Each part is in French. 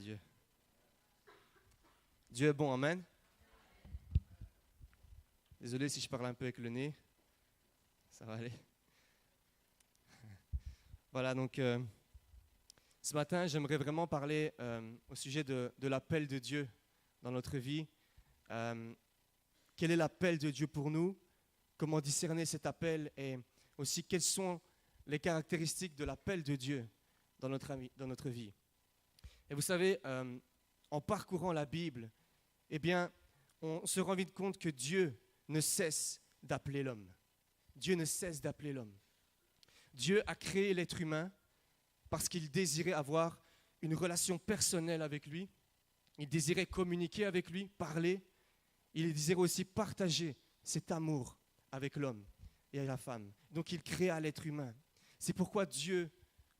Dieu. Dieu est bon, amen. Désolé si je parle un peu avec le nez. Ça va aller. Voilà, donc ce matin, j'aimerais vraiment parler au sujet de l'appel de Dieu dans notre vie. Quel est l'appel de Dieu pour nous? Comment discerner cet appel? Et aussi, quelles sont les caractéristiques de l'appel de Dieu dans notre vie? Et vous savez, en parcourant la Bible, eh bien, on se rend vite compte que Dieu ne cesse d'appeler l'homme. Dieu ne cesse d'appeler l'homme. Dieu a créé l'être humain parce qu'il désirait avoir une relation personnelle avec lui. Il désirait communiquer avec lui, parler. Il désirait aussi partager cet amour avec l'homme et la femme. Donc il créa l'être humain. C'est pourquoi Dieu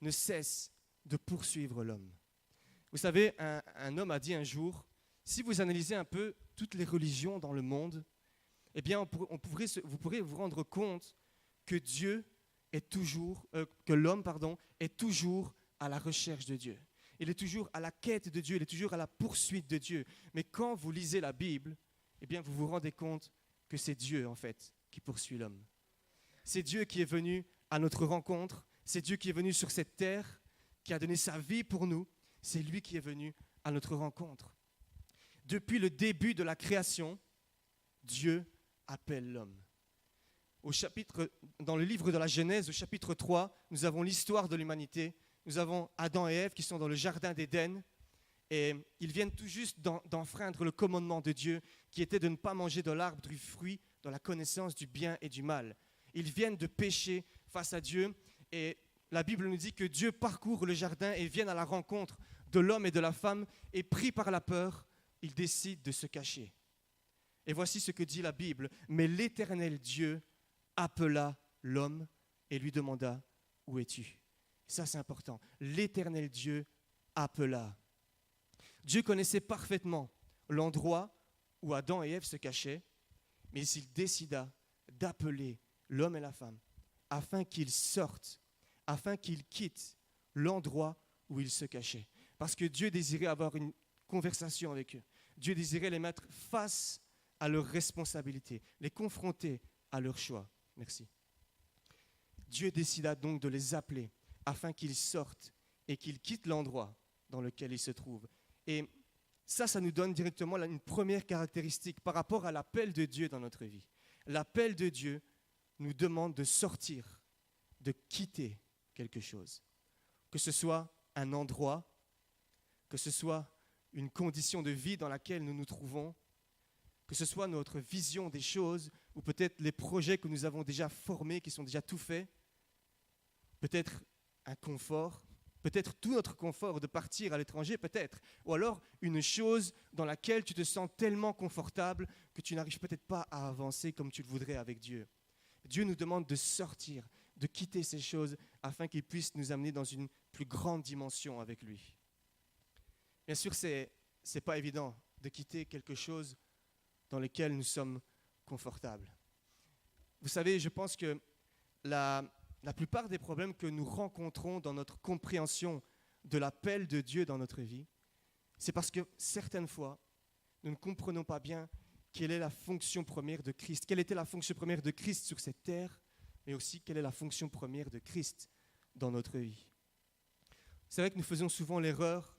ne cesse de poursuivre l'homme. Vous savez, un homme a dit un jour, si vous analysez un peu toutes les religions dans le monde, eh bien, vous pourrez vous rendre compte que l'homme est toujours à la recherche de Dieu. Il est toujours à la quête de Dieu, il est toujours à la poursuite de Dieu. Mais quand vous lisez la Bible, eh bien, vous vous rendez compte que c'est Dieu, en fait, qui poursuit l'homme. C'est Dieu qui est venu à notre rencontre, c'est Dieu qui est venu sur cette terre, qui a donné sa vie pour nous, c'est lui qui est venu à notre rencontre. Depuis le début de la création, Dieu appelle l'homme. Dans le livre de la Genèse, au chapitre 3, nous avons l'histoire de l'humanité. Nous avons Adam et Ève qui sont dans le jardin d'Éden et ils viennent tout juste d'enfreindre le commandement de Dieu qui était de ne pas manger de l'arbre du fruit de la connaissance du bien et du mal. Ils viennent de pécher face à Dieu et la Bible nous dit que Dieu parcourt le jardin et vient à la rencontre de l'homme et de la femme et pris par la peur, il décide de se cacher. Et voici ce que dit la Bible. Mais l'Éternel Dieu appela l'homme et lui demanda « Où es-tu » Ça, c'est important. L'Éternel Dieu appela. Dieu connaissait parfaitement l'endroit où Adam et Ève se cachaient, mais il décida d'appeler l'homme et la femme afin qu'ils sortent, afin qu'ils quittent l'endroit où ils se cachaient. Parce que Dieu désirait avoir une conversation avec eux. Dieu désirait les mettre face à leurs responsabilités, les confronter à leur choix. Merci. Dieu décida donc de les appeler afin qu'ils sortent et qu'ils quittent l'endroit dans lequel ils se trouvent. Et ça nous donne directement une première caractéristique par rapport à l'appel de Dieu dans notre vie. L'appel de Dieu nous demande de sortir, de quitter quelque chose. Que ce soit un endroit, que ce soit une condition de vie dans laquelle nous nous trouvons, que ce soit notre vision des choses ou peut-être les projets que nous avons déjà formés, qui sont déjà tout faits, peut-être un confort, peut-être tout notre confort de partir à l'étranger, peut-être, ou alors une chose dans laquelle tu te sens tellement confortable que tu n'arrives peut-être pas à avancer comme tu le voudrais avec Dieu. Dieu nous demande de sortir, de quitter ces choses afin qu'il puisse nous amener dans une plus grande dimension avec lui. Bien sûr, c'est pas évident de quitter quelque chose dans lequel nous sommes confortables. Vous savez, je pense que la plupart des problèmes que nous rencontrons dans notre compréhension de l'appel de Dieu dans notre vie, c'est parce que certaines fois, nous ne comprenons pas bien quelle est la fonction première de Christ, quelle était la fonction première de Christ sur cette terre, mais aussi quelle est la fonction première de Christ dans notre vie. C'est vrai que nous faisons souvent l'erreur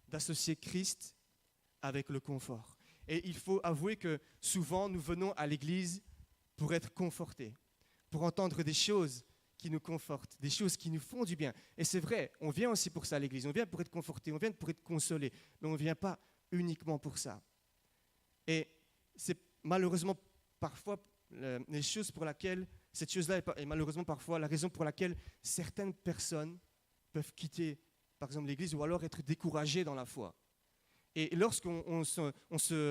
d'associer Christ avec le confort. Et il faut avouer que souvent, nous venons à l'église pour être confortés, pour entendre des choses qui nous confortent, des choses qui nous font du bien. Et c'est vrai, on vient aussi pour ça à l'église, on vient pour être conforté, on vient pour être consolé, mais on ne vient pas uniquement pour ça. Et c'est malheureusement parfois les choses pour lesquelles, cette chose-là est malheureusement parfois la raison pour laquelle certaines personnes peuvent quitter, par exemple, l'église ou alors être découragées dans la foi. Et lorsqu'on se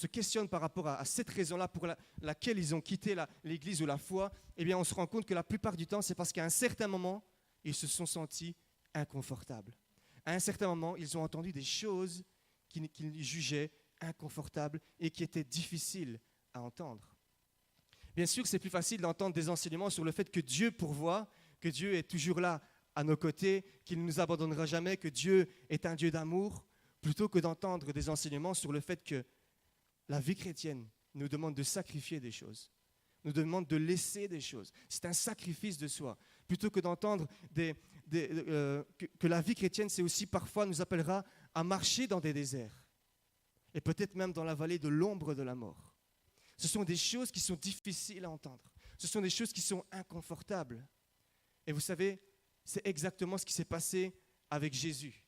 questionne par rapport à cette raison-là pour laquelle ils ont quitté l'église ou la foi, eh bien, on se rend compte que la plupart du temps, c'est parce qu'à un certain moment, ils se sont sentis inconfortables. À un certain moment, ils ont entendu des choses qu'ils jugeaient inconfortables et qui étaient difficiles à entendre. Bien sûr, c'est plus facile d'entendre des enseignements sur le fait que Dieu pourvoit, que Dieu est toujours là à nos côtés, qu'il ne nous abandonnera jamais, que Dieu est un Dieu d'amour, plutôt que d'entendre des enseignements sur le fait que la vie chrétienne nous demande de sacrifier des choses, nous demande de laisser des choses. C'est un sacrifice de soi. Plutôt que d'entendre que la vie chrétienne, c'est aussi parfois nous appellera à marcher dans des déserts et peut-être même dans la vallée de l'ombre de la mort. Ce sont des choses qui sont difficiles à entendre. Ce sont des choses qui sont inconfortables. Et vous savez, c'est exactement ce qui s'est passé avec Jésus.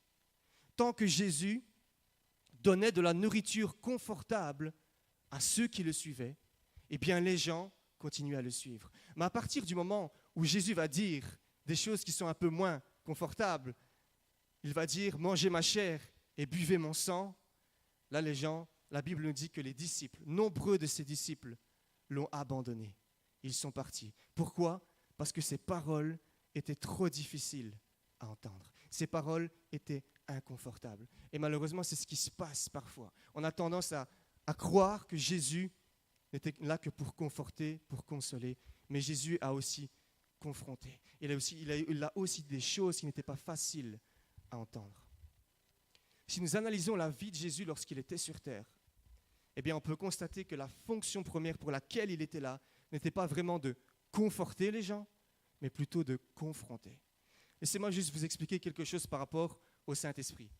Tant que Jésus donnait de la nourriture confortable à ceux qui le suivaient, eh bien les gens continuaient à le suivre. Mais à partir du moment où Jésus va dire des choses qui sont un peu moins confortables, il va dire « mangez ma chair et buvez mon sang », là les gens, la Bible nous dit que les disciples, nombreux de ces disciples, l'ont abandonné. Ils sont partis. Pourquoi ? Parce que ces paroles étaient trop difficiles à entendre. Ces paroles étaient inconfortables. Et malheureusement, c'est ce qui se passe parfois. On a tendance à croire que Jésus n'était là que pour conforter, pour consoler. Mais Jésus a aussi confronté. Il a aussi des choses qui n'étaient pas faciles à entendre. Si nous analysons la vie de Jésus lorsqu'il était sur terre, eh bien, on peut constater que la fonction première pour laquelle il était là n'était pas vraiment de conforter les gens, mais plutôt de confronter. Laissez-moi juste vous expliquer quelque chose par rapport au Saint-Esprit.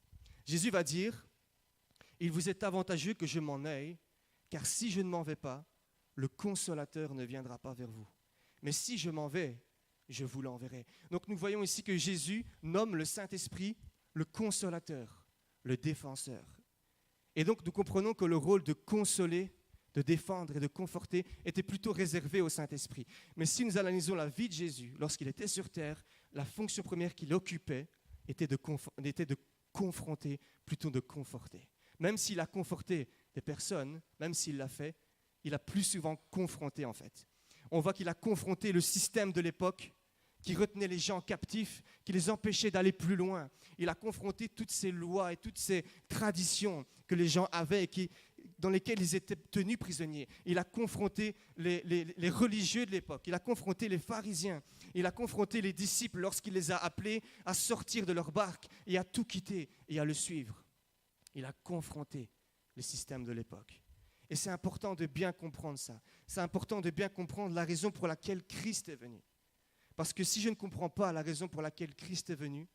Jésus va dire « Il vous est avantageux que je m'en aille, car si je ne m'en vais pas, le Consolateur ne viendra pas vers vous. Mais si je m'en vais, je vous l'enverrai. » Donc nous voyons ici que Jésus nomme le Saint-Esprit le Consolateur, le Défenseur. Et donc nous comprenons que le rôle de consoler, de défendre et de conforter était plutôt réservé au Saint-Esprit. Mais si nous analysons la vie de Jésus, lorsqu'il était sur terre, la fonction première qu'il occupait était de confronter plutôt de conforter. Même s'il a conforté des personnes, même s'il l'a fait, il a plus souvent confronté en fait. On voit qu'il a confronté le système de l'époque qui retenait les gens captifs, qui les empêchait d'aller plus loin. Il a confronté toutes ces lois et toutes ces traditions que les gens avaient et dans lesquelles ils étaient tenus prisonniers. Il a confronté les religieux de l'époque. Il a confronté les pharisiens. Il a confronté les disciples lorsqu'il les a appelés à sortir de leur barque et à tout quitter et à le suivre. Il a confronté le système de l'époque. Et c'est important de bien comprendre ça. C'est important de bien comprendre la raison pour laquelle Christ est venu. Parce que si je ne comprends pas la raison pour laquelle Christ est venu,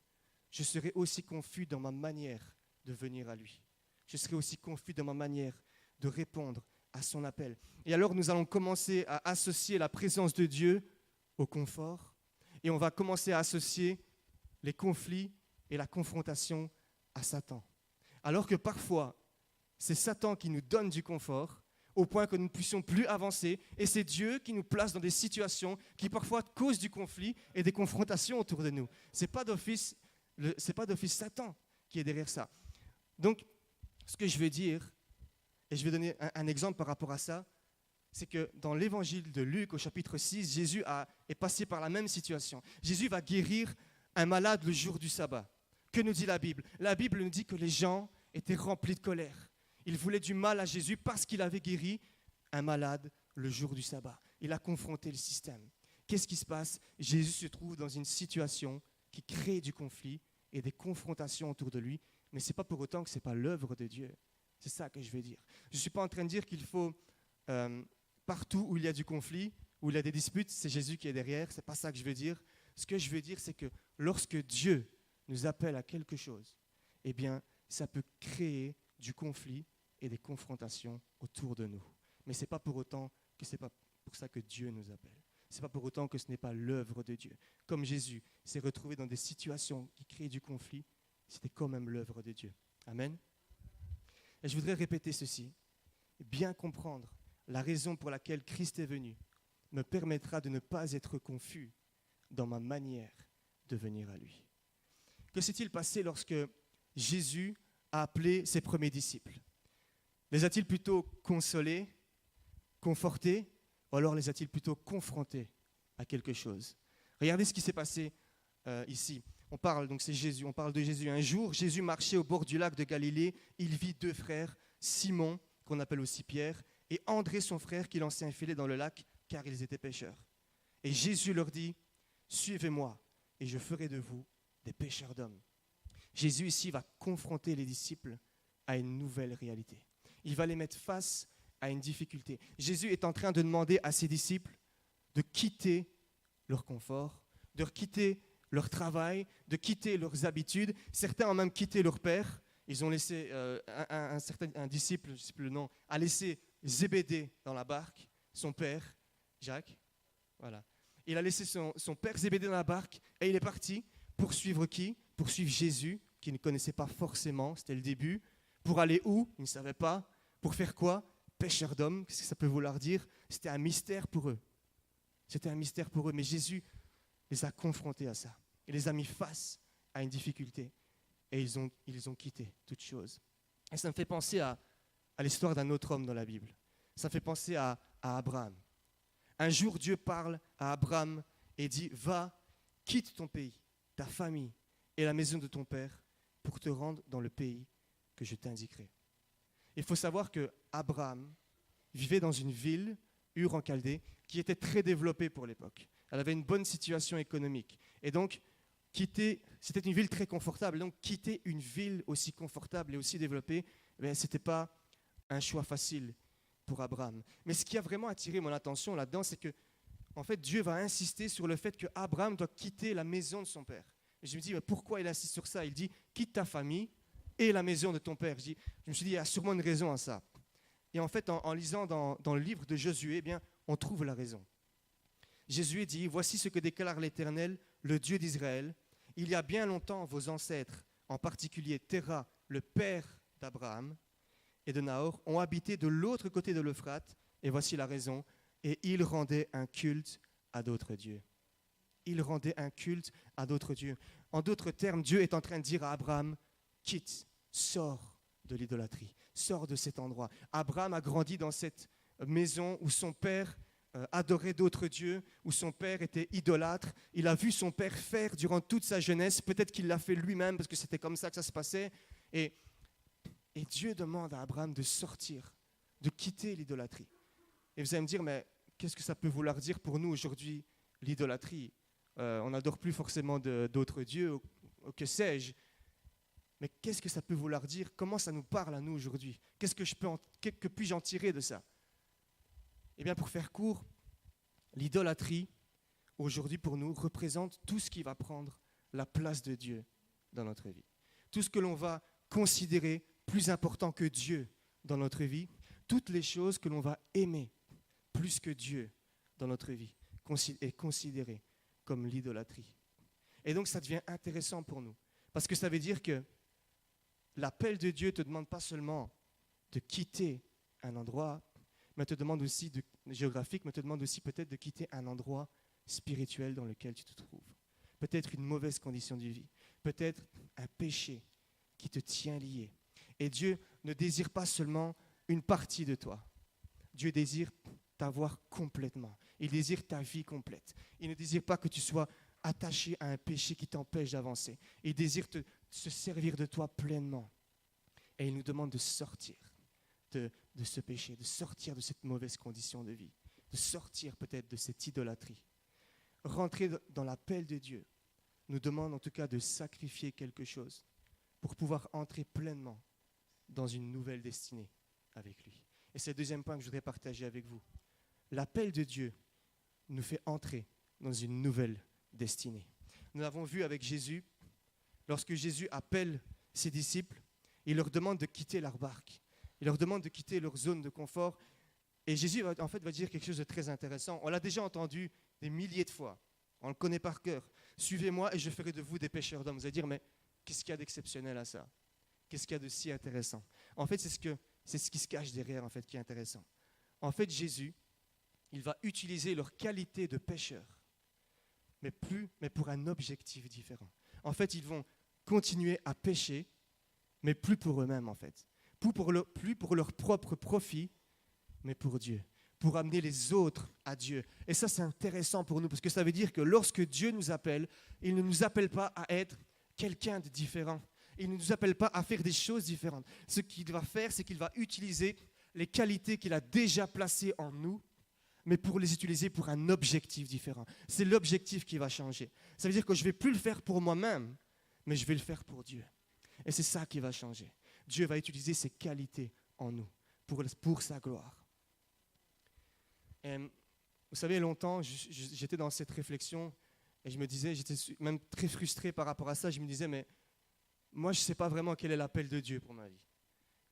je serai aussi confus dans ma manière de venir à lui. Je serai aussi confus dans ma manière de répondre à son appel. Et alors nous allons commencer à associer la présence de Dieu au confort et on va commencer à associer les conflits et la confrontation à Satan. Alors que parfois, c'est Satan qui nous donne du confort au point que nous ne puissions plus avancer et c'est Dieu qui nous place dans des situations qui parfois causent du conflit et des confrontations autour de nous. Ce n'est pas d'office Satan qui est derrière ça. Donc, ce que je veux dire, et je vais donner un exemple par rapport à ça, c'est que dans l'évangile de Luc, au chapitre 6, Jésus est passé par la même situation. Jésus va guérir un malade le jour du sabbat. Que nous dit la Bible ? La Bible nous dit que les gens étaient remplis de colère. Ils voulaient du mal à Jésus parce qu'il avait guéri un malade le jour du sabbat. Il a confronté le système. Qu'est-ce qui se passe ? Jésus se trouve dans une situation qui crée du conflit et des confrontations autour de lui, mais ce n'est pas pour autant que ce n'est pas l'œuvre de Dieu. C'est ça que je veux dire. Je ne suis pas en train de dire qu'il faut, partout où il y a du conflit, où il y a des disputes, c'est Jésus qui est derrière. Ce n'est pas ça que je veux dire. Ce que je veux dire, c'est que lorsque Dieu nous appelle à quelque chose, eh bien, ça peut créer du conflit et des confrontations autour de nous. Mais ce n'est pas pour autant que ce n'est pas pour ça que Dieu nous appelle. Ce n'est pas pour autant que ce n'est pas l'œuvre de Dieu. Comme Jésus s'est retrouvé dans des situations qui créent du conflit, c'était quand même l'œuvre de Dieu. Amen. Et je voudrais répéter ceci. Bien comprendre la raison pour laquelle Christ est venu me permettra de ne pas être confus dans ma manière de venir à lui. Que s'est-il passé lorsque Jésus a appelé ses premiers disciples ? Les a-t-il plutôt consolés, confortés, ou alors les a-t-il plutôt confrontés à quelque chose ? Regardez ce qui s'est passé ici. On parle de Jésus. Un jour, Jésus marchait au bord du lac de Galilée. Il vit deux frères, Simon, qu'on appelle aussi Pierre, et André, son frère, qui lançait un filet dans le lac, car ils étaient pêcheurs. Et Jésus leur dit, « Suivez-moi, et je ferai de vous des pêcheurs d'hommes. Jésus ici va confronter les disciples à une nouvelle réalité. Il va les mettre face à une difficulté. Jésus est en train de demander à ses disciples de quitter leur confort, de quitter leur travail, de quitter leurs habitudes. Certains ont même quitté leur père. Ils ont laissé, un disciple, je ne sais plus le nom, a laissé Zébédée dans la barque, son père, Jacques. Voilà. Il a laissé son père Zébédée dans la barque et il est parti pour suivre qui? Pour suivre Jésus, qu'il ne connaissait pas forcément, c'était le début. Pour aller où? Il ne savait pas. Pour faire quoi? Pêcheurs d'hommes, qu'est-ce que ça peut vouloir dire? C'était un mystère pour eux. C'était un mystère pour eux, mais Jésus les a confrontés à ça. Il les a mis face à une difficulté et ils ont quitté toute chose. Et ça me fait penser à l'histoire d'un autre homme dans la Bible. Ça me fait penser à Abraham. Un jour, Dieu parle à Abraham et dit « Va, quitte ton pays, ta famille et la maison de ton père pour te rendre dans le pays que je t'indiquerai. » Il faut savoir que Abraham vivait dans une ville, Ur en Chaldée, qui était très développée pour l'époque. Elle avait une bonne situation économique. Et donc, c'était une ville très confortable. Donc, quitter une ville aussi confortable et aussi développée, ce n'était pas un choix facile pour Abraham. Mais ce qui a vraiment attiré mon attention là-dedans, c'est que, en fait, Dieu va insister sur le fait qu'Abraham doit quitter la maison de son père. Et je me dis, mais pourquoi il insiste sur ça? Il dit, quitte ta famille et la maison de ton père. Je me suis dit, il y a sûrement une raison à ça. Et en fait, en lisant dans le livre de Josué, eh bien, on trouve la raison. Josué dit, voici ce que déclare l'Éternel, le Dieu d'Israël. Il y a bien longtemps, vos ancêtres, en particulier Téra, le père d'Abraham et de Nahor, ont habité de l'autre côté de l'Euphrate, et voici la raison, et ils rendaient un culte à d'autres dieux. Ils rendaient un culte à d'autres dieux. En d'autres termes, Dieu est en train de dire à Abraham, quitte, sors de l'idolâtrie, sors de cet endroit. Abraham a grandi dans cette maison où son père adorait d'autres dieux, où son père était idolâtre. Il a vu son père faire durant toute sa jeunesse, peut-être qu'il l'a fait lui-même parce que c'était comme ça que ça se passait. Et Dieu demande à Abraham de sortir, de quitter l'idolâtrie. Et vous allez me dire, mais qu'est-ce que ça peut vouloir dire pour nous aujourd'hui, l'idolâtrie? On n'adore plus forcément d'autres dieux, ou que sais-je. Mais qu'est-ce que ça peut vouloir dire? Comment ça nous parle à nous aujourd'hui? Que puis-je en tirer de ça? Eh bien, pour faire court, l'idolâtrie, aujourd'hui pour nous, représente tout ce qui va prendre la place de Dieu dans notre vie. Tout ce que l'on va considérer plus important que Dieu dans notre vie, toutes les choses que l'on va aimer plus que Dieu dans notre vie est considéré comme l'idolâtrie. Et donc, ça devient intéressant pour nous, parce que ça veut dire que l'appel de Dieu ne te demande pas seulement de quitter un endroit, mais te demande aussi géographique, mais te demande aussi peut-être de quitter un endroit spirituel dans lequel tu te trouves. Peut-être une mauvaise condition de vie, peut-être un péché qui te tient lié. Et Dieu ne désire pas seulement une partie de toi. Dieu désire t'avoir complètement. Il désire ta vie complète. Il ne désire pas que tu sois attaché à un péché qui t'empêche d'avancer. Il désire se servir de toi pleinement. Et il nous demande de sortir de ce péché, de sortir de cette mauvaise condition de vie, de sortir peut-être de cette idolâtrie. Rentrer dans l'appel de Dieu nous demande en tout cas de sacrifier quelque chose pour pouvoir entrer pleinement dans une nouvelle destinée avec lui. Et c'est le deuxième point que je voudrais partager avec vous. L'appel de Dieu nous fait entrer dans une nouvelle destinée. Nous l'avons vu avec Jésus, lorsque Jésus appelle ses disciples, il leur demande de quitter leur barque. Il leur demande de quitter leur zone de confort. Et Jésus, va dire quelque chose de très intéressant. On l'a déjà entendu des milliers de fois. On le connaît par cœur. Suivez-moi et je ferai de vous des pêcheurs d'hommes. Vous allez dire, mais qu'est-ce qu'il y a d'exceptionnel à ça? Qu'est-ce qu'il y a de si intéressant? En fait, c'est ce qui se cache derrière, en fait, qui est intéressant. En fait, Jésus, il va utiliser leur qualité de pêcheurs, mais pour un objectif différent. En fait, ils vont continuer à pêcher, mais plus pour eux-mêmes, en fait. Plus pour leur propre profit, mais pour Dieu, pour amener les autres à Dieu. Et ça, c'est intéressant pour nous, parce que ça veut dire que lorsque Dieu nous appelle, il ne nous appelle pas à être quelqu'un de différent. Il ne nous appelle pas à faire des choses différentes. Ce qu'il va faire, c'est qu'il va utiliser les qualités qu'il a déjà placées en nous, mais pour les utiliser pour un objectif différent. C'est l'objectif qui va changer. Ça veut dire que je ne vais plus le faire pour moi-même, mais je vais le faire pour Dieu. Et c'est ça qui va changer. Dieu va utiliser ses qualités en nous pour sa gloire. Et, vous savez, longtemps, j'étais dans cette réflexion et je me disais, j'étais même très frustré par rapport à ça. Je me disais, mais moi, je ne sais pas vraiment quel est l'appel de Dieu pour ma vie.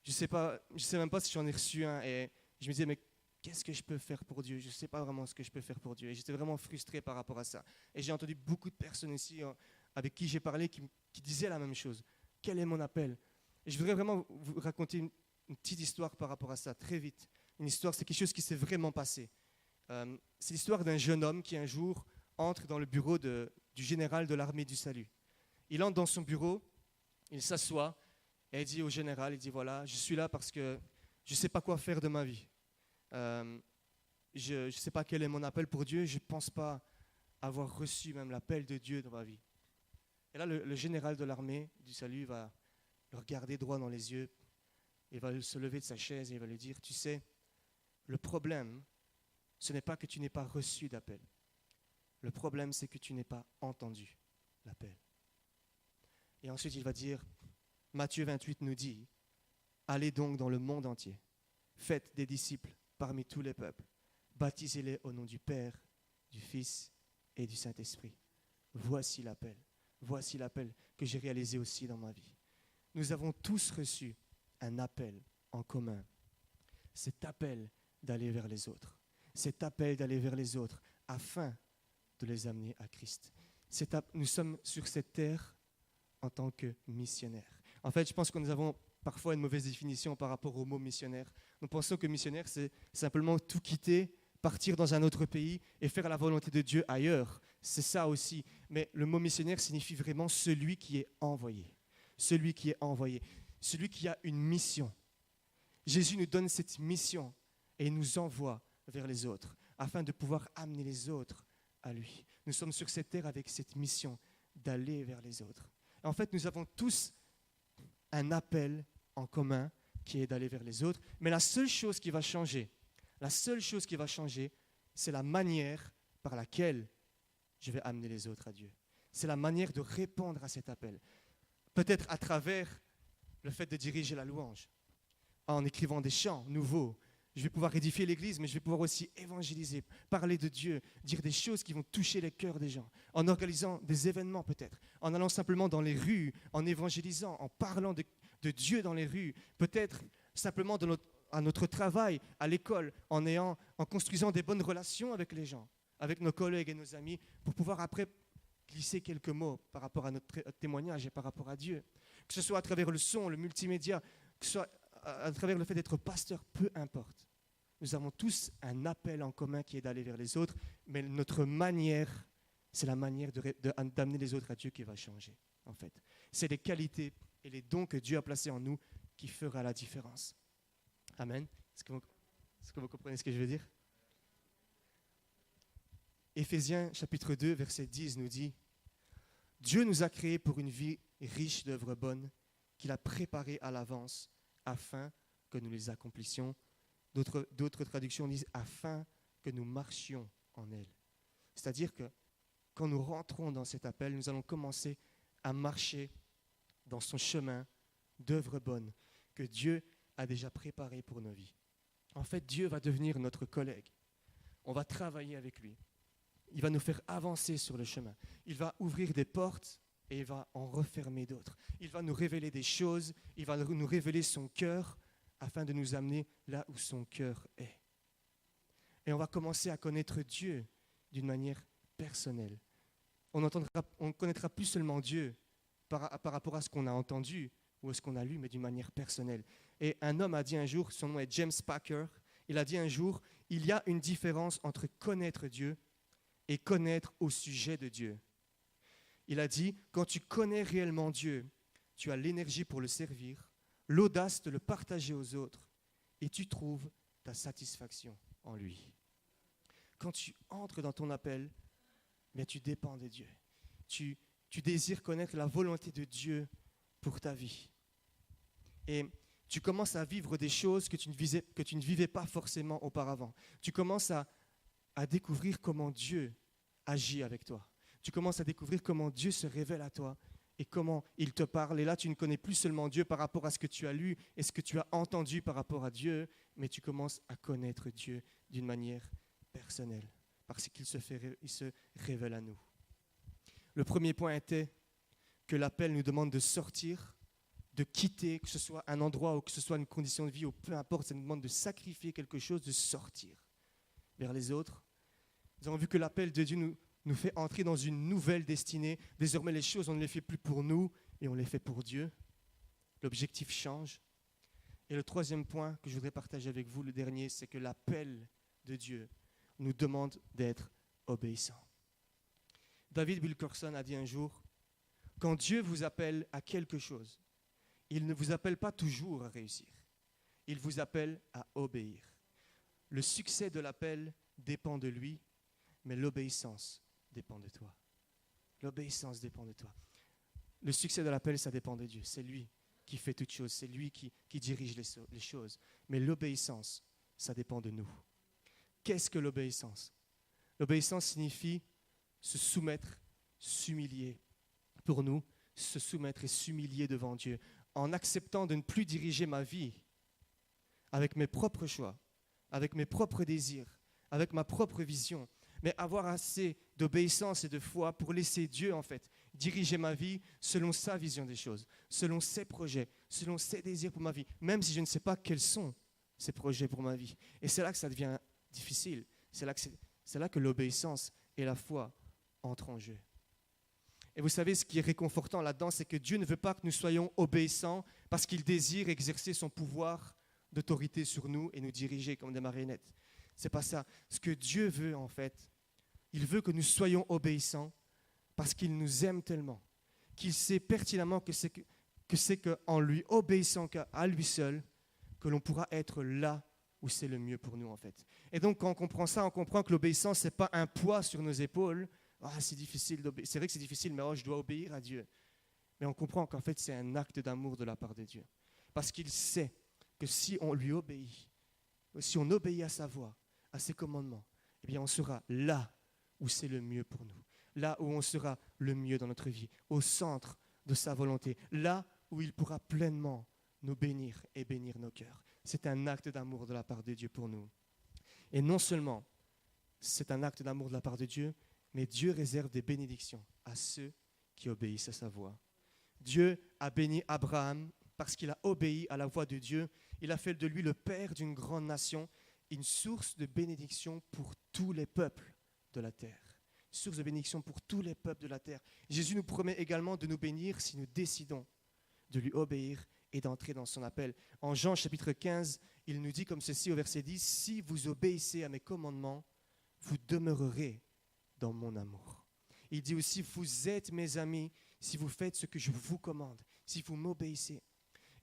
Je ne sais même pas si j'en ai reçu un. Et je me disais, mais qu'est-ce que je peux faire pour Dieu? Je ne sais pas vraiment ce que je peux faire pour Dieu. Et j'étais vraiment frustré par rapport à ça. Et j'ai entendu beaucoup de personnes ici avec qui j'ai parlé qui disaient la même chose. Quel est mon appel? Et je voudrais vraiment vous raconter une petite histoire par rapport à ça, très vite. Une histoire, c'est quelque chose qui s'est vraiment passé. C'est l'histoire d'un jeune homme qui un jour entre dans le bureau du général de l'armée du salut. Il entre dans son bureau, il s'assoit et il dit au général, il dit voilà, je suis là parce que je ne sais pas quoi faire de ma vie. Je ne sais pas quel est mon appel pour Dieu, je ne pense pas avoir reçu même l'appel de Dieu dans ma vie. Et là, le général de l'armée du salut va le regarder droit dans les yeux, il va se lever de sa chaise et il va lui dire, tu sais, le problème, ce n'est pas que tu n'aies pas reçu d'appel. Le problème, c'est que tu n'aies pas entendu l'appel. Et ensuite, il va dire, Matthieu 28 nous dit, allez donc dans le monde entier, faites des disciples parmi tous les peuples, baptisez-les au nom du Père, du Fils et du Saint-Esprit. Voici l'appel que j'ai réalisé aussi dans ma vie. Nous avons tous reçu un appel en commun. Cet appel d'aller vers les autres. Cet appel d'aller vers les autres afin de les amener à Christ. Nous sommes sur cette terre en tant que missionnaires. En fait, je pense que nous avons parfois une mauvaise définition par rapport au mot missionnaire. Nous pensons que missionnaire, c'est simplement tout quitter, partir dans un autre pays et faire la volonté de Dieu ailleurs. C'est ça aussi. Mais le mot missionnaire signifie vraiment celui qui est envoyé. Celui qui est envoyé. Celui qui a une mission. Jésus nous donne cette mission et il nous envoie vers les autres afin de pouvoir amener les autres à lui. Nous sommes sur cette terre avec cette mission d'aller vers les autres. Et en fait, nous avons tous un appel en commun qui est d'aller vers les autres. Mais la seule chose qui va changer, c'est la manière par laquelle je vais amener les autres à Dieu. C'est la manière de répondre à cet appel. Peut-être à travers le fait de diriger la louange, en écrivant des chants nouveaux. Je vais pouvoir édifier l'Église, mais je vais pouvoir aussi évangéliser, parler de Dieu, dire des choses qui vont toucher les cœurs des gens, en organisant des événements peut-être, en allant simplement dans les rues, en évangélisant, en parlant de Dieu dans les rues, peut-être simplement à notre travail, à l'école, en construisant des bonnes relations avec les gens, avec nos collègues et nos amis, pour pouvoir après glisser quelques mots par rapport à notre témoignage et par rapport à Dieu. Que ce soit à travers le son, le multimédia, que ce soit à travers le fait d'être pasteur, peu importe. Nous avons tous un appel en commun qui est d'aller vers les autres, mais notre manière, c'est la manière d'amener les autres à Dieu qui va changer, en fait. C'est les qualités et les dons que Dieu a placés en nous qui fera la différence. Amen. Est-ce que vous comprenez ce que je veux dire? Éphésiens chapitre 2, verset 10 nous dit « Dieu nous a créés pour une vie riche d'œuvres bonnes qu'il a préparées à l'avance afin que nous les accomplissions. » D'autres traductions disent « afin que nous marchions en elles ». C'est-à-dire que quand nous rentrons dans cet appel, nous allons commencer à marcher dans son chemin d'œuvres bonnes que Dieu a déjà préparées pour nos vies. En fait, Dieu va devenir notre collègue. On va travailler avec lui. Il va nous faire avancer sur le chemin. Il va ouvrir des portes et il va en refermer d'autres. Il va nous révéler des choses, il va nous révéler son cœur afin de nous amener là où son cœur est. Et on va commencer à connaître Dieu d'une manière personnelle. On ne connaîtra plus seulement Dieu par rapport à ce qu'on a entendu ou à ce qu'on a lu, mais d'une manière personnelle. Et un homme a dit un jour, son nom est James Packer, il a dit un jour, il y a une différence entre connaître Dieu et connaître au sujet de Dieu. Il a dit, quand tu connais réellement Dieu, tu as l'énergie pour le servir, l'audace de le partager aux autres et tu trouves ta satisfaction en lui. Quand tu entres dans ton appel, bien, tu dépends de Dieu. Tu désires connaître la volonté de Dieu pour ta vie. Et tu commences à vivre des choses que tu ne vivais pas forcément auparavant. Tu commences à à découvrir comment Dieu agit avec toi. Tu commences à découvrir comment Dieu se révèle à toi et comment il te parle. Et là, tu ne connais plus seulement Dieu par rapport à ce que tu as lu et ce que tu as entendu par rapport à Dieu, mais tu commences à connaître Dieu d'une manière personnelle parce qu'il se révèle à nous. Le premier point était que l'appel nous demande de sortir, de quitter, que ce soit un endroit ou que ce soit une condition de vie, ou peu importe, ça nous demande de sacrifier quelque chose, de sortir vers les autres. Nous avons vu que l'appel de Dieu nous fait entrer dans une nouvelle destinée. Désormais, les choses, on ne les fait plus pour nous, et on les fait pour Dieu. L'objectif change. Et le troisième point que je voudrais partager avec vous, le dernier, c'est que l'appel de Dieu nous demande d'être obéissants. David Wilkerson a dit un jour, quand Dieu vous appelle à quelque chose, il ne vous appelle pas toujours à réussir. Il vous appelle à obéir. Le succès de l'appel dépend de lui, mais l'obéissance dépend de toi. L'obéissance dépend de toi. Le succès de l'appel, ça dépend de Dieu. C'est lui qui fait toutes choses. C'est lui qui dirige les choses. Mais l'obéissance, ça dépend de nous. Qu'est-ce que l'obéissance? L'obéissance signifie se soumettre, s'humilier. Pour nous, se soumettre et s'humilier devant Dieu, en acceptant de ne plus diriger ma vie avec mes propres choix, avec mes propres désirs, avec ma propre vision, mais avoir assez d'obéissance et de foi pour laisser Dieu, en fait, diriger ma vie selon sa vision des choses, selon ses projets, selon ses désirs pour ma vie, même si je ne sais pas quels sont ses projets pour ma vie. Et c'est là que ça devient difficile. C'est là que l'obéissance et la foi entrent en jeu. Et vous savez, ce qui est réconfortant là-dedans, c'est que Dieu ne veut pas que nous soyons obéissants parce qu'il désire exercer son pouvoir d'autorité sur nous et nous diriger comme des marionnettes. C'est pas ça. Ce que Dieu veut, en fait, il veut que nous soyons obéissants parce qu'il nous aime tellement, qu'il sait pertinemment que c'est qu'en lui obéissant à lui seul, que l'on pourra être là où c'est le mieux pour nous, en fait. Et donc, quand on comprend ça, on comprend que l'obéissance, ce n'est pas un poids sur nos épaules. C'est difficile d'obéir. C'est vrai que c'est difficile, mais je dois obéir à Dieu. Mais on comprend qu'en fait, c'est un acte d'amour de la part de Dieu. Parce qu'il sait que si on lui obéit, si on obéit à sa voix, à ses commandements, eh bien, on sera là où c'est le mieux pour nous. Là où on sera le mieux dans notre vie, au centre de sa volonté. Là où il pourra pleinement nous bénir et bénir nos cœurs. C'est un acte d'amour de la part de Dieu pour nous. Et non seulement c'est un acte d'amour de la part de Dieu, mais Dieu réserve des bénédictions à ceux qui obéissent à sa voix. Dieu a béni Abraham parce qu'il a obéi à la voix de Dieu. Il a fait de lui le père d'une grande nation, une source de bénédiction pour tous les peuples de la terre. Source de bénédiction pour tous les peuples de la terre. Jésus nous promet également de nous bénir si nous décidons de lui obéir et d'entrer dans son appel. En Jean chapitre 15, il nous dit comme ceci au verset 10, « Si vous obéissez à mes commandements, vous demeurerez dans mon amour. » Il dit aussi, « Vous êtes mes amis si vous faites ce que je vous commande, si vous m'obéissez. »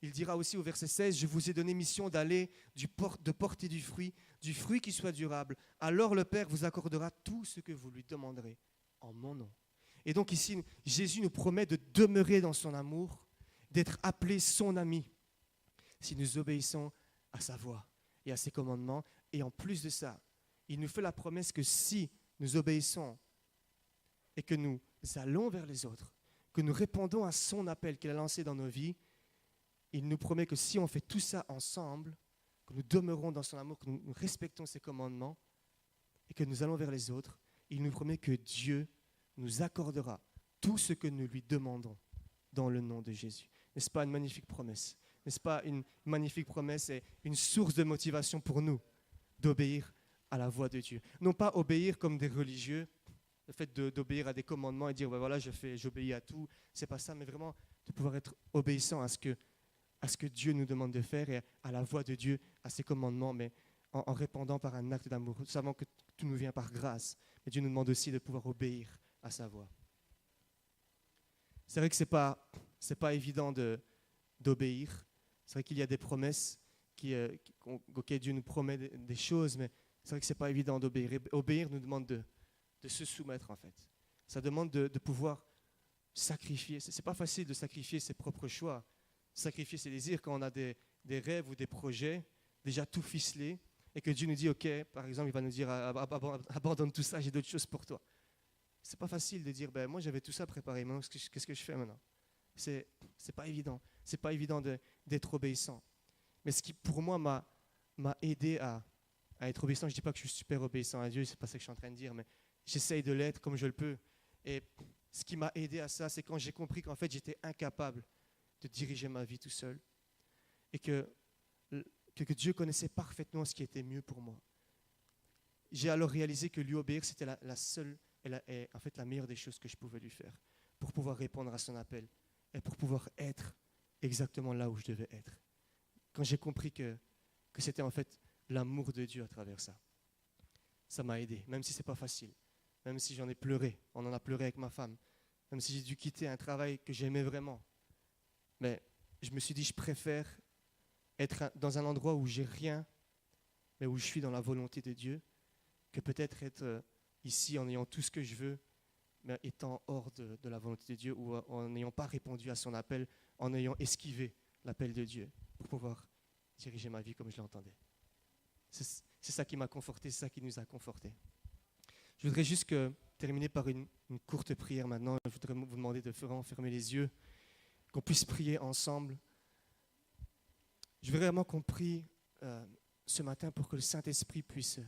Il dira aussi au verset 16, « Je vous ai donné mission d'aller, de porter du fruit qui soit durable. Alors le Père vous accordera tout ce que vous lui demanderez en mon nom. » Et donc ici, Jésus nous promet de demeurer dans son amour, d'être appelé son ami, si nous obéissons à sa voix et à ses commandements. Et en plus de ça, il nous fait la promesse que si nous obéissons et que nous allons vers les autres, que nous répondons à son appel qu'il a lancé dans nos vies, il nous promet que si on fait tout ça ensemble, que nous demeurons dans son amour, que nous respectons ses commandements et que nous allons vers les autres, il nous promet que Dieu nous accordera tout ce que nous lui demandons dans le nom de Jésus. N'est-ce pas une magnifique promesse? N'est-ce pas une magnifique promesse et une source de motivation pour nous d'obéir à la voix de Dieu? Non pas obéir comme des religieux, le fait d'obéir à des commandements et dire voilà, j'obéis à tout, c'est pas ça, mais vraiment de pouvoir être obéissant à ce que Dieu nous demande de faire et à la voix de Dieu, à ses commandements, mais en répondant par un acte d'amour. Nous savons que tout nous vient par grâce, mais Dieu nous demande aussi de pouvoir obéir à sa voix. C'est vrai que c'est pas évident d'obéir. C'est vrai qu'il y a des promesses auxquelles Dieu nous promet des choses, mais c'est vrai que ce n'est pas évident d'obéir. Et obéir nous demande de se soumettre, en fait. Ça demande de pouvoir sacrifier. Ce n'est pas facile de sacrifier ses propres choix, sacrifier ses désirs quand on a des rêves ou des projets déjà tout ficelés. et que Dieu nous dit, OK, par exemple, il va nous dire, abandonne tout ça, j'ai d'autres choses pour toi. C'est pas facile de dire, moi j'avais tout ça préparé, maintenant qu'est-ce que je fais maintenant? C'est pas évident. C'est pas évident d'être obéissant. Mais ce qui pour moi m'a aidé à être obéissant, je dis pas que je suis super obéissant à Dieu, c'est pas ça que je suis en train de dire, mais j'essaye de l'être comme je le peux. Et ce qui m'a aidé à ça, c'est quand j'ai compris qu'en fait j'étais incapable de diriger ma vie tout seul et que Dieu connaissait parfaitement ce qui était mieux pour moi. J'ai alors réalisé que lui obéir, c'était la seule et en fait la meilleure des choses que je pouvais lui faire pour pouvoir répondre à son appel et pour pouvoir être exactement là où je devais être. Quand j'ai compris que c'était en fait l'amour de Dieu à travers ça, ça m'a aidé, même si ce n'est pas facile, même si j'en ai pleuré, on en a pleuré avec ma femme, même si j'ai dû quitter un travail que j'aimais vraiment. Mais je me suis dit, je préfère être dans un endroit où j'ai rien, mais où je suis dans la volonté de Dieu, que peut-être être ici en ayant tout ce que je veux, mais étant hors de la volonté de Dieu, ou en n'ayant pas répondu à son appel, en ayant esquivé l'appel de Dieu pour pouvoir diriger ma vie comme je l'entendais. C'est ça qui m'a conforté, c'est ça qui nous a confortés. Je voudrais juste terminer par une courte prière maintenant. Je voudrais vous demander de vraiment fermer les yeux, qu'on puisse prier ensemble. Je veux vraiment qu'on prie ce matin pour que le Saint-Esprit puisse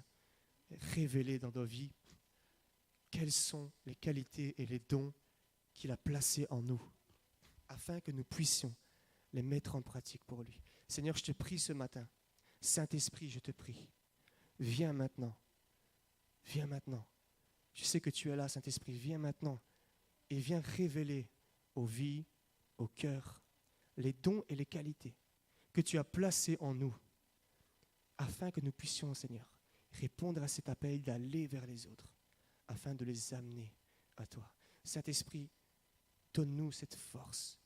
révéler dans nos vies quelles sont les qualités et les dons qu'il a placés en nous, afin que nous puissions les mettre en pratique pour lui. Seigneur, je te prie ce matin, Saint-Esprit, je te prie, viens maintenant, viens maintenant. Je sais que tu es là, Saint-Esprit, viens maintenant et viens révéler aux vies, au cœur, les dons et les qualités que tu as placés en nous, afin que nous puissions, Seigneur, répondre à cet appel d'aller vers les autres, afin de les amener à toi. Saint-Esprit, donne-nous cette force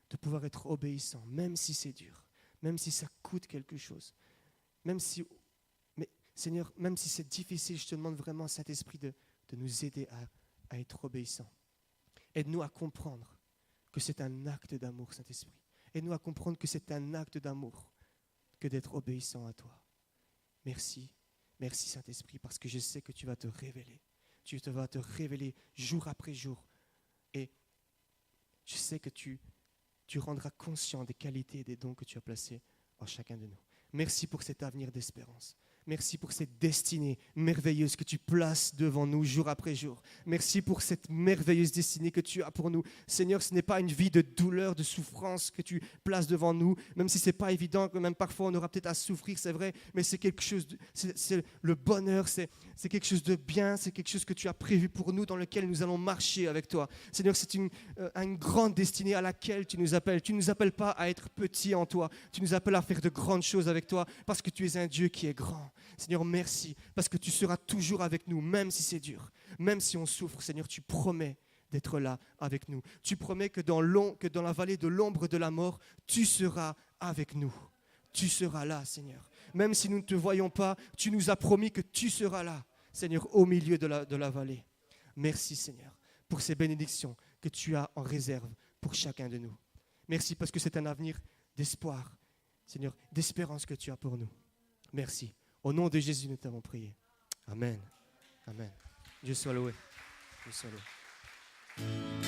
de pouvoir être obéissant, même si c'est dur, même si ça coûte quelque chose, mais Seigneur, même si c'est difficile, je te demande vraiment, Saint-Esprit, de nous aider à être obéissants. Aide-nous à comprendre que c'est un acte d'amour, Saint-Esprit. Aide-nous à comprendre que c'est un acte d'amour que d'être obéissant à toi. Merci, merci Saint-Esprit, parce que je sais que tu vas te révéler. Tu vas te révéler jour après jour. Et je sais que tu rendras conscient des qualités et des dons que tu as placés en chacun de nous. Merci pour cet avenir d'espérance. Merci pour cette destinée merveilleuse que tu places devant nous jour après jour. Merci pour cette merveilleuse destinée que tu as pour nous. Seigneur, ce n'est pas une vie de douleur, de souffrance que tu places devant nous, même si ce n'est pas évident, que même parfois on aura peut-être à souffrir, c'est vrai, mais c'est quelque chose, c'est le bonheur, c'est quelque chose de bien, c'est quelque chose que tu as prévu pour nous, dans lequel nous allons marcher avec toi. Seigneur, c'est une grande destinée à laquelle tu nous appelles. Tu ne nous appelles pas à être petits en toi, tu nous appelles à faire de grandes choses avec toi, parce que tu es un Dieu qui est grand. Seigneur, merci, parce que tu seras toujours avec nous, même si c'est dur, même si on souffre. Seigneur, tu promets d'être là avec nous. Tu promets que dans la vallée de l'ombre de la mort, tu seras avec nous. Tu seras là, Seigneur. Même si nous ne te voyons pas, tu nous as promis que tu seras là, Seigneur, au milieu de la vallée. Merci, Seigneur, pour ces bénédictions que tu as en réserve pour chacun de nous. Merci parce que c'est un avenir d'espoir, Seigneur, d'espérance que tu as pour nous. Merci. Au nom de Jésus, nous t'avons prié. Amen. Amen. Dieu soit loué. Dieu soit loué.